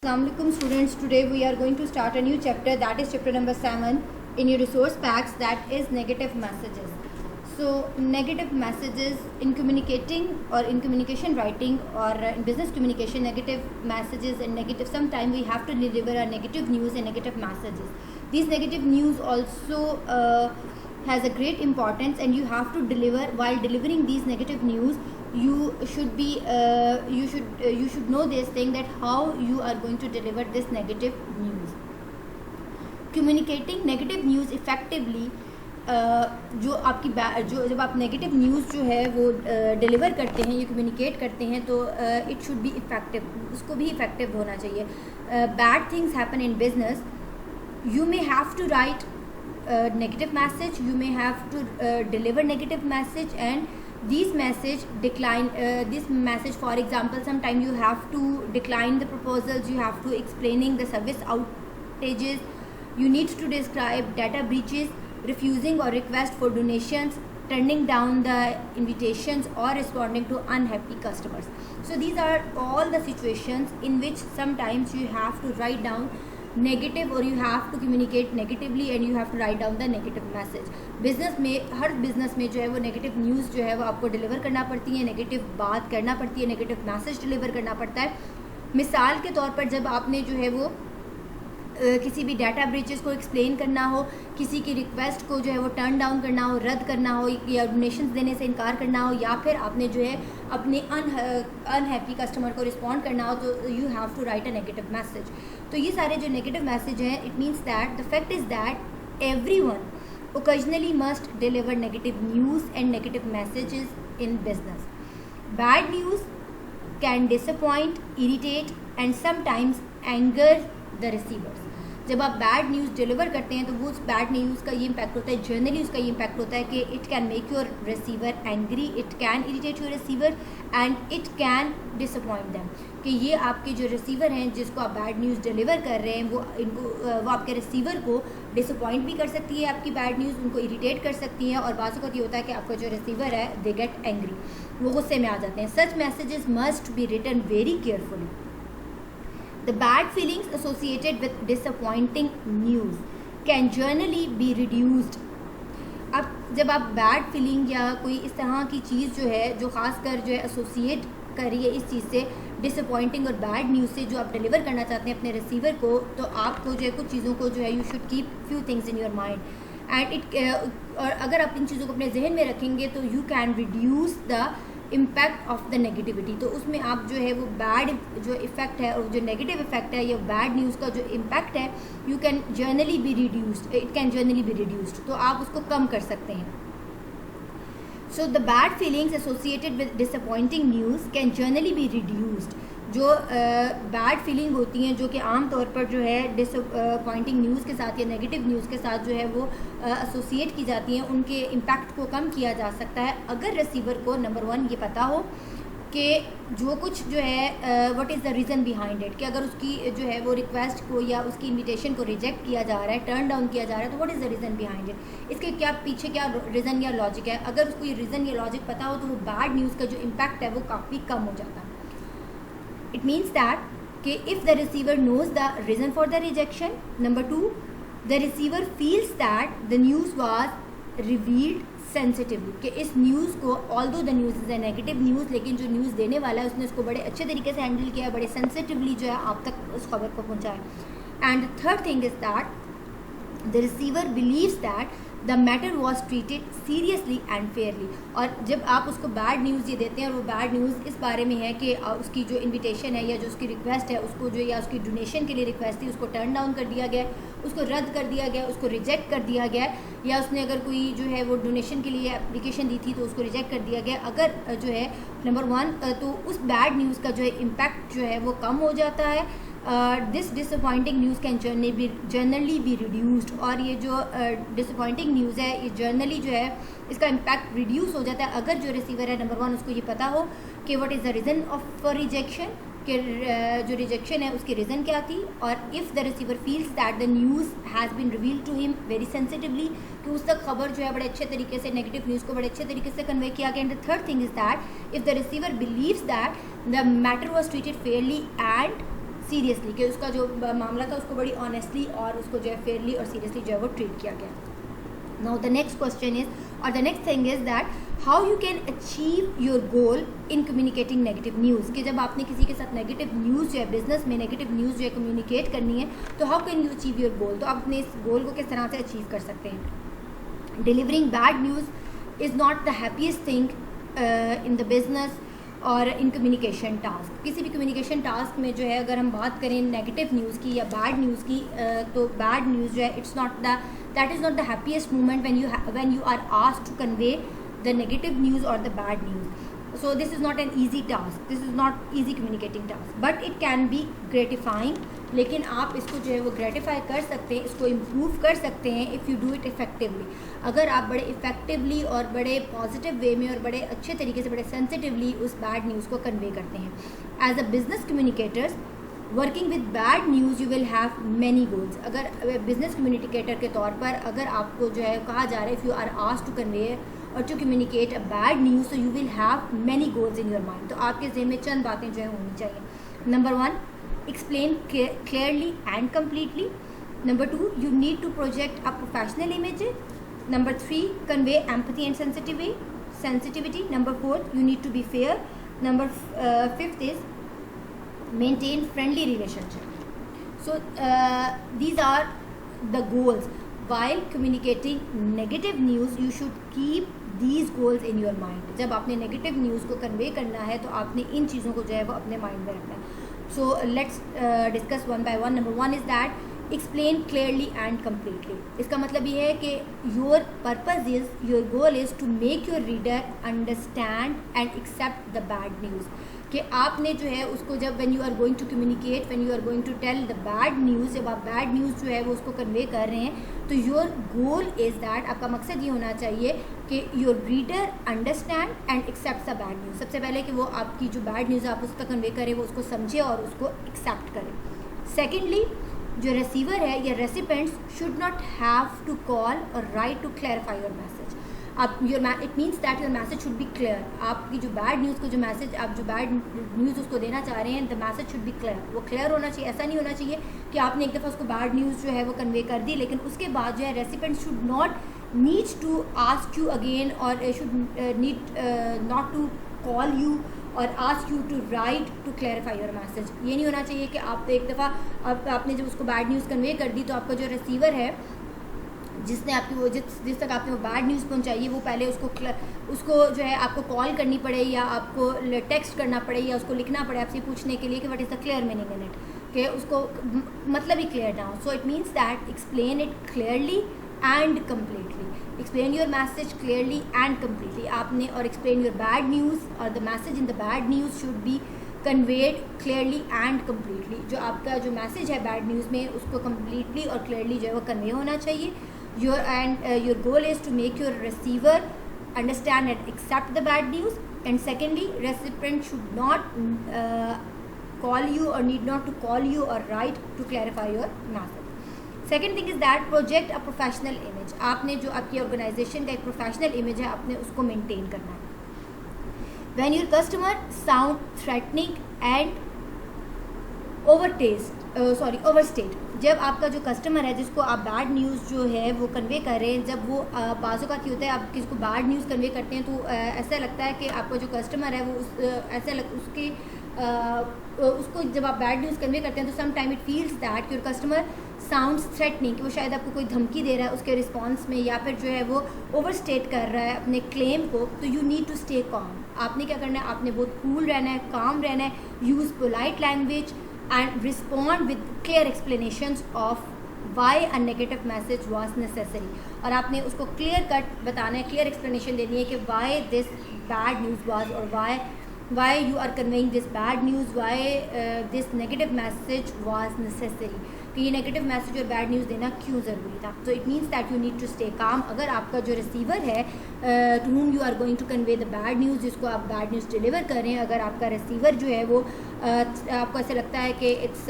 Assalamualaikum students, today we are going to start a new chapter, that is chapter number 7 in your resource packs, that is negative messages. So negative messages in communicating or in communication writing or in business communication, negative messages and negative, sometimes we have to deliver a negative news and negative messages. These negative news also has a great importance, and you have to deliver. While delivering these negative news, you should know this thing, that how you are going to deliver this negative news. Communicating negative news effectively, जो जब आप negative news जो है वो deliver करते हैं या communicate करते हैं, तो इट शुड बी इफ़ेक्टिव, उसको भी इफ़ेक्टिव होना चाहिए. Bad things happen in business. You may have to write a negative message, you may have to deliver negative message, and this message, for example, sometimes you have to decline the proposals, you have to explaining the service outages, you need to describe data breaches, refusing or request for donations, turning down the invitations, or responding to unhappy customers. So these are all the situations in which sometimes you have to write down negative, और you have to communicate negatively and you have to write down the negative message. Business में, हर business में जो है वो negative news जो है वो आपको डिलीवर करना पड़ती है, नेगेटिव बात करना पड़ती है, नेगेटिव मैसेज डिलीवर करना पड़ता है. मिसाल के तौर पर, जब आपने जो है वो किसी भी डाटा ब्रीचेस को एक्सप्लेन करना हो, किसी की रिक्वेस्ट को जो है वो टर्न डाउन करना हो, रद्द करना हो, या डोनेशंस देने से इनकार करना हो, या फिर आपने जो है अपने अनहैप्पी कस्टमर को रिस्पॉन्ड करना हो, तो you have to write a negative message. तो ये सारे जो नेगेटिव मैसेज हैं, it means that the fact is that everyone occasionally must deliver negative news and negative messages in business. Bad news can disappoint, irritate and sometimes anger the receivers. जब आप bad news deliver करते हैं तो वो उस bad news का ये impact होता है, जनरली उसका ये इम्पैक्ट होता है कि it can make your receiver angry, it can irritate your receiver and it can disappoint them. कि ये आपके जो रिसीवर हैं जिसको आप बैड न्यूज़ डिलीवर कर रहे हैं, वो आपके रिसीवर को डिसअपॉइंट भी कर सकती है आपकी बैड न्यूज़, उनको इरिटेट कर सकती हैं, और बाज़ वक़्त ये होता है कि आपका जो रिसीवर है दे गेट एंग्री, वो गुस्से में आ जाते हैं. Such messages must be written very carefully. The bad feelings associated with disappointing news can generally be reduced. अब जब आप बैड फीलिंग या कोई इस तरह की चीज़ जो है, जो ख़ासकर जो है एसोसिएट कर रही है इस चीज़ से, डिसअपॉइंटिंग और बैड न्यूज़ से, जो आप डिलीवर करना चाहते हैं अपने रिसीवर को, तो आपको जो है कुछ चीज़ों को जो है you should keep few things in your mind and और अगर आप इन चीज़ों को अपने जहन में रखेंगे तो you can reduce the impact of the negativity. तो उसमें आप जो है वो बैड जो इफ़ेक्ट है और जो नेगेटिव इफ़ेक्ट है या बैड न्यूज़ का जो इम्पैक्ट है, you can generally be reduced, it can generally be reduced, तो आप उसको कम कर सकते हैं. So the bad feelings associated with disappointing news can generally be reduced. जो बैड फीलिंग होती हैं, जो कि आम तौर पर जो है डिसअपॉइंटिंग न्यूज़ के साथ या नेगेटिव न्यूज़ के साथ जो है वो एसोसिएट की जाती हैं, उनके इम्पैक्ट को कम किया जा सकता है अगर रिसीवर को नंबर 1 ये पता हो कि जो कुछ जो है what is the reason behind it, कि अगर उसकी जो है वो रिक्वेस्ट को या उसकी इनविटेशन को रिजेक्ट किया जा रहा है, टर्न डाउन किया जा रहा है, तो what is the reason behind it, इसके क्या पीछे क्या रीज़न या लॉजिक है. अगर उसको ये रीज़न या लॉजिक पता हो तो वो बैड न्यूज़ का जो इम्पैक्ट है वो काफ़ी कम हो जाता है. It means that if the receiver knows the reason for the rejection, number 2, the receiver feels that the news was revealed sensitively, कि इस न्यूज़ को, although the news is a negative news, लेकिन जो न्यूज़ देने वाला है उसने उसको बड़े अच्छे तरीके से हैंडल किया, बड़े सेंसिटिवली जो है आप तक उस खबर को पहुँचाया. And third thing is that the receiver believes that the matter was treated seriously and fairly. और जब आप उसको बैड न्यूज़ ये देते हैं और वो बैड न्यूज़ इस बारे में है कि उसकी जो इनविटेशन है या जो उसकी रिक्वेस्ट है, उसको जो या उसकी डोनेशन के लिए रिक्वेस्ट थी उसको टर्न डाउन कर दिया गया, उसको रद्द कर दिया गया, उसको रिजेक्ट कर दिया गया, या उसने अगर कोई जो है वो डोनेशन के लिए एप्लीकेशन दी थी तो उसको रिजेक्ट कर दिया गया, अगर जो है नंबर 1, तो उस बैड न्यूज़ का जो है इम्पैक्ट जो है वो कम हो जाता है. This disappointing news can generally be reduced. और ये जो डिसअपॉइंटिंग न्यूज़ है ये जर्नली जो है इसका इम्पैक्ट रिड्यूस हो जाता है अगर जो रिसीवर है नंबर 1 उसको ये पता हो कि what is the reason of rejection, कि जो रिजेक्शन है उसकी रीज़न क्या थी, और if the receiver feels that the news has been revealed to him very sensitively, कि उस तक खबर जो है बड़े अच्छे तरीके से, नेगेटिव न्यूज़ को बड़े अच्छे तरीके से कन्वे किया गया. And the third thing is that if the receiver believes that the matter was treated Fairlie and seriously, कि उसका जो मामला था उसको बड़ी ऑनेस्टली और उसको जो है फेयरली और सीरियसली जो है वो ट्रीट किया गया। Now the next question is, और the next thing is that how you can achieve your goal in communicating negative news, कि जब आपने किसी के साथ नेगेटिव न्यूज़ जो है बिजनेस में नेगेटिव न्यूज़ जो है कम्युनिकेट करनी है, तो how can you achieve your गोल, तो आप अपने इस गोल को किस तरह से अचीव कर सकते हैं। Delivering bad news is not the happiest thing in the business और इन कम्युनिकेशन टास्क। किसी भी कम्युनिकेशन टास्क में जो है अगर हम बात करें नेगेटिव न्यूज़ की या बैड न्यूज़ की, तो बैड न्यूज़ जो है it's not that is not the happiest moment when you are asked to convey the negative news or the bad news. So this is not an easy task, this is not easy communicating task, but it can be gratifying. लेकिन आप इसको जो है वो gratify कर सकते हैं, इसको इम्प्रूव कर सकते हैं if you do it effectively. अगर आप बड़े इफेक्टिवली और बड़े पॉजिटिव वे में और बड़े अच्छे तरीके से, बड़े सेंसिटिवली उस बैड न्यूज़ को कन्वे करते हैं। As a business communicators working with bad news you will have many goals. अगर बिजनेस कम्युनिकेटर के तौर पर अगर आपको जो है कहा जा रहा है, if you are asked to convey और to communicate a bad news, so you will have many goals in your mind. तो आपके जहन में चंद बातें जो है होनी चाहिए। Number 1, explain clearly and completely. Number 2, you need to project a professional image. Number 3, convey empathy and sensitivity. Number 4, you need to be fair. Number 5th is maintain friendly relationship. So these are the goals. While communicating negative news, you should keep these goals in your mind. जब आपने negative news को convey करना है तो आपने इन चीज़ों को जो है वो अपने माइंड में रखना है। So let's discuss one by one. Number 1 is that explain clearly and completely. इसका मतलब ये है कि your purpose is, your goal is to make your reader understand and accept the bad news. कि आपने जो है उसको जब when you are going to communicate, when you are going to tell the bad news, जब आप bad news जो है वो उसको convey कर रहे हैं, तो your goal is that, आपका मकसद ये होना चाहिए कि your reader understand and accepts the bad news. सबसे पहले कि वो आपकी जो bad news आप उसका convey करें, वो उसको समझे और उसको accept करें। Secondly, जो receiver है या recipients should not have to call or write to clarify your message. आप it means that your message should be clear. आपकी जो बैड न्यूज़ को जो मैसेज आप जो बैड न्यूज़ उसको देना चाह रहे हैं, the message should be clear, वो क्लियर होना चाहिए। ऐसा नहीं होना चाहिए कि आपने एक दफ़ा उसको बैड न्यूज़ जो है वो कन्वे कर दी, लेकिन उसके बाद जो है recipient should not need to ask you again और should need not to call you और ask you to write to clarify your message. ये नहीं होना चाहिए कि आप एक दफ़ा आपने जब उसको बैड न्यूज़ कन्वे कर दी तो आपका जो रिसीवर है जिसने आपकी वो जिस तक आपने वो बैड न्यूज़ पहुंचाई है, वो पहले उसको जो है आपको कॉल करनी पड़े या आपको टेक्स्ट करना पड़े या उसको लिखना पड़े आपसे पूछने के लिए कि what is the clear meaning in it, कि उसको मतलब ही क्लियर ना हो। So it means that explain it clearly and completely, explain your message clearly and completely आपने, और एक्सप्लेन योर बैड न्यूज़ और the message in the bad news should be conveyed clearly and completely. जो आपका जो message है bad news में उसको completely और क्लियरली जो है वो कन्वे होना चाहिए। Your goal is to make your receiver understand and accept the bad news. And secondly, recipient should not call you or need not to call you or write to clarify your message. Second thing is that project a professional image. आपने जो आपकी organisation का एक professional image है आपने उसको maintain करना है। When your customer sound threatening and overstate, जब आपका जो कस्टमर है जिसको आप बैड न्यूज़ जो है वो कन्वे कर रहे हैं, जब वो बाज़ों का क्या होता है आप किसको बैड न्यूज़ कन्वे करते हैं तो ऐसा लगता है कि आपका जो कस्टमर है वो उसको जब आप बैड न्यूज़ कन्वे करते हैं तो some time it feels that your customer sounds threatening, कि वो शायद आपको कोई धमकी दे रहा है उसके रिस्पॉन्स में, या फिर जो है वो ओवरस्टेट कर रहा है अपने क्लेम को। तो यू नीड टू स्टे काम। आपने क्या करना है, आपने बहुत कूल रहना है, काम रहना है, use polite language and respond with clear explanations of why a negative message was necessary। और आपने उसको clear cut बताना है, clear explanation देनी है कि why this bad news was or why you are conveying this bad news, why this negative message was necessary, कि ये नेगेटिव मैसेज और बैड न्यूज़ देना क्यों ज़रूरी था। तो it means that you need to stay calm. अगर आपका जो रिसीवर है to whom you are going to convey the bad news, जिसको आप बैड न्यूज़ डिलीवर कर रहे हैं, अगर आपका रिसीवर जो है वो आपको ऐसे लगता है कि इट्स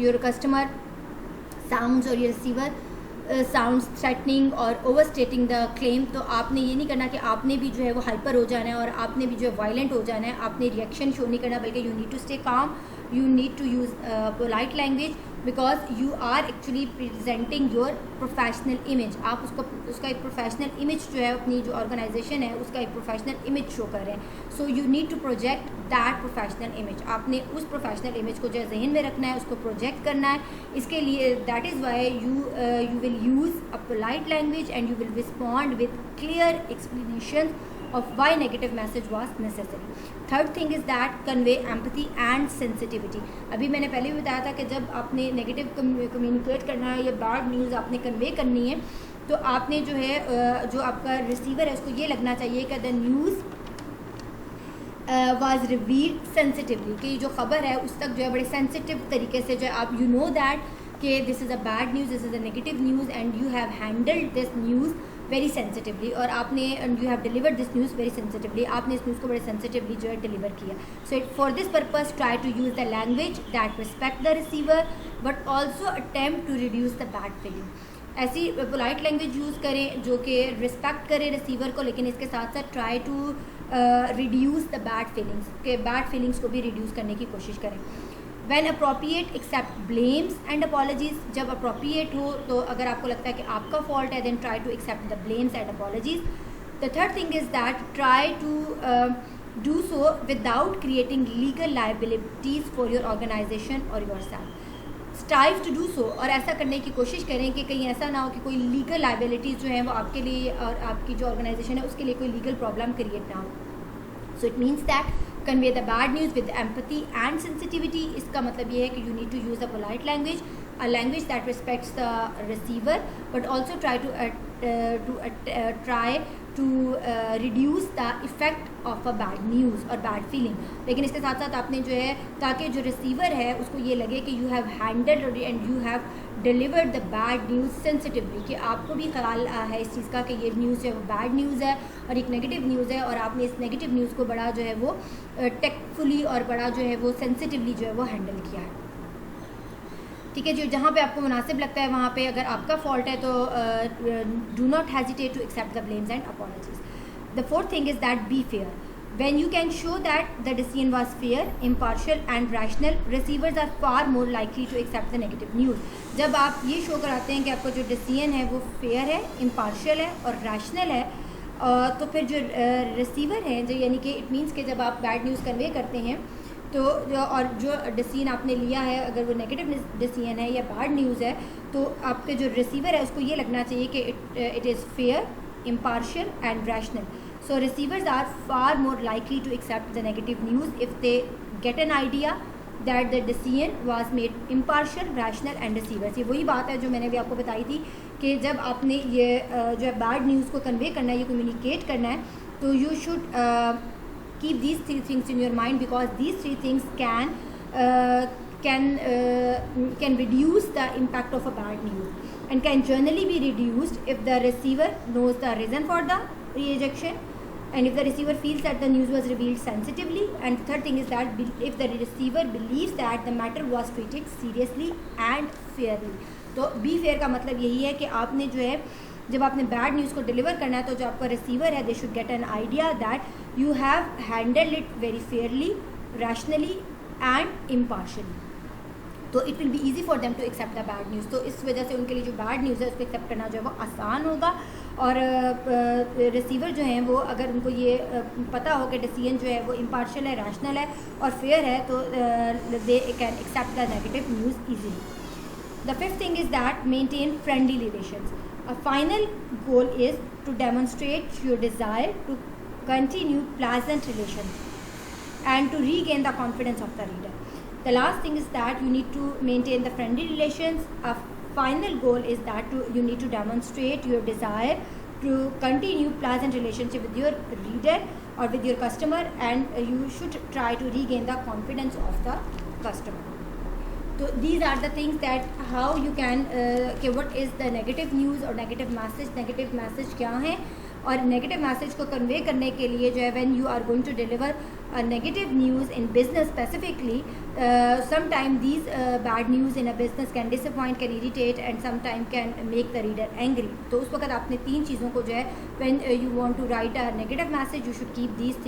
योर कस्टमर साउंड्स और ये रिसीवर साउंड्स थ्रेटनिंग और ओवर स्टेटिंग द क्लेम, तो आपने ये नहीं करना कि आपने भी जो है वो हाइपर हो जाना है और आपने भी जो है वायलेंट हो जाना है, आपने रिएक्शन शो नहीं करना, बल्कि you need to stay calm, you need to use polite language, because you are actually presenting your professional image. आप उसका एक प्रोफेशनल इमेज जो है, अपनी जो ऑर्गेनाइजेशन है उसका एक प्रोफेशनल इमेज शो कर रहे हैं। So you need to project that professional image. आपने उस प्रोफेशनल इमेज को जो है जहन में रखना है, उसको प्रोजेक्ट करना है। इसके लिए that is why you will use a polite language and you will respond with clear explanations of why negative message was necessary. Third thing is that convey empathy and sensitivity. अभी मैंने पहले भी बताया था कि जब आपने नेगेटिव कम्युनिकेट करना है या बैड न्यूज़ आपने कन्वे करनी है, तो आपने जो है जो आपका रिसीवर है उसको ये लगना चाहिए कि the news was revealed sensitively, कि जो ख़बर है उस तक जो है बड़े सेंसिटिव तरीके से जो है आप यू नो दैट कि this is a bad news, this is a negative news and you have handled this news very sensitively, और आपने you have delivered this news very sensitively, आपने इस न्यूज़ को बड़े सेंसिटिवली जो है डिलीवर किया। So for this purpose try to use the language that respect the receiver but also attempt to reduce the bad feeling. ऐसी polite language use करें जो कि रिस्पेक्ट करे रिसीवर को, लेकिन इसके साथ साथ try to reduce the bad feelings, के बैड फीलिंग्स को भी रिड्यूस करने की कोशिश करें। When appropriate accept blames and apologies. जब appropriate हो तो अगर आपको लगता है कि आपका fault है then try to accept the blames and apologies. The third thing is that try to do so without creating legal liabilities for your organization or yourself. Strive to do so, और ऐसा करने की कोशिश करें कि कहीं ऐसा ना हो कि कोई लीगल लाइबिलिटीज़ जो हैं वो आपके लिए और आपकी जो ऑर्गेनाइजेशन है उसके लिए कोई लीगल प्रॉब्लम क्रिएट ना हो। So it means that convey the bad news with empathy and sensitivity. इसका मतलब ये है कि you need to use a polite language, a language that respects the receiver, but also try to reduce the effect of a bad news or bad feeling. लेकिन इसके साथ साथ आपने जो है ताकि जो रिसीवर है उसको ये लगे कि you have handled and you have delivered the bad news sensitively, कि आपको भी ख्याल है इस चीज़ का कि ये न्यूज़ जो है वो बैड न्यूज़ है और एक नेगेटिव न्यूज़ है, और आपने इस नेगेटिव न्यूज़ को बड़ा जो है वो टेक्टफुली और बड़ा जो है वो सेंसिटिवली जो है वो हैंडल किया है। ठीक है, जो जहाँ पे आपको मुनासिब लगता है वहाँ पे अगर आपका फॉल्ट है तो do not hesitate to accept the blames and apologies. The fourth thing is that be fair. When you can show that the decision was fair, impartial and rational, receivers are far more likely to accept the negative news. जब आप ये show कराते हैं कि आपका जो decision है वो फेयर है, इम्पार्शियल है और रैशनल है, तो फिर जो रिसीवर हैं जो यानी कि इट मीन्स कि जब आप बैड न्यूज़ कन्वे करते हैं तो और जो डिसीजन आपने लिया है अगर वो नेगेटिव डिसीजन है या बैड न्यूज़ है, तो आपके जो रिसीवर है उसको ये लगना चाहिए कि it is fair, impartial and rational. So receivers are far more likely to accept the negative news if they get an idea that the decision was made impartial, rational and receivers. ये वही बात है जो मैंने भी आपको बताई थी कि जब आपने ये जो है बैड न्यूज़ को कन्वे करना है, ये कम्युनिकेट करना है, तो you should keep these three things in your mind, because these three things can reduce the impact of a bad news and can generally be reduced if the receiver knows the reason for the rejection and if the receiver feels that the news was revealed sensitively, and the third thing is that if the receiver believes that the matter was treated seriously and fairly. तो be fair का मतलब यही है कि आपने जो है जब आपने बैड न्यूज़ को डिलीवर करना है तो जो आपका रिसीवर है they should get an idea that you have handled it very fairly, rationally and impartially, तो it will be easy for them to accept the bad news. तो इस वजह से उनके लिए जो बैड न्यूज़ है उसको एक्सेप्ट करना जो है वो आसान होगा. और रिसीवर जो हैं वो अगर उनको ये पता हो कि डिसीजन जो है वो इम्पार्शियल है, रैशनल है और फेयर है, तो they can accept the negative news easily. The fifth thing is that maintain friendly relations. A final goal is to demonstrate your desire to continue pleasant relations and to regain the confidence of the reader. The last thing is that you need to maintain the friendly relations. A final goal is that you need to demonstrate your desire to continue pleasant relationship with your reader or with your customer, and you should try to regain the confidence of the customer. So these are the things that how you can what is the negative news or negative message क्या है, और negative message को convey करने के लिए जो है when you are going to deliver a negative news in business specifically, sometime these bad news in a business can disappoint, can irritate and sometime can make the reader angry. तो उस वक्त आपने तीन चीज़ों को जो है when you want to write a negative message you should keep these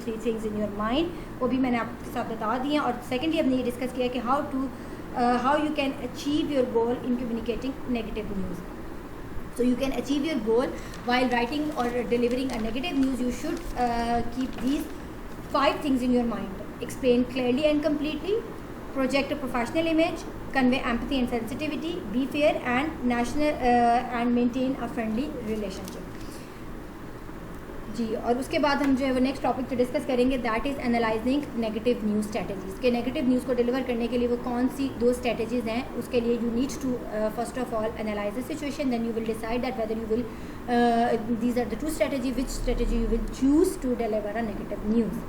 three things in your mind. वो भी मैंने आपके साथ बता दिए हैं. और सेकेंडली हमने ये डिस्कस किया कि how you can achieve your goal in communicating negative news. So you can achieve your goal while writing or delivering a negative news. You should keep these 5 things in your mind. Explain clearly and completely, project a professional image, convey empathy and sensitivity, be fair and maintain a friendly relationship. जी, और उसके बाद हम जो है वो next topic पे discuss करेंगे, that is analysing negative news strategies के नेगेटिव न्यूज़ को डिलीवर करने के लिए वो कौन सी 2 स्ट्रेटजीज़ हैं. उसके लिए you need to first of all analyse the situation, then you will decide that whether you will these are the 2 strategy, which strategy you will choose to deliver a negative news.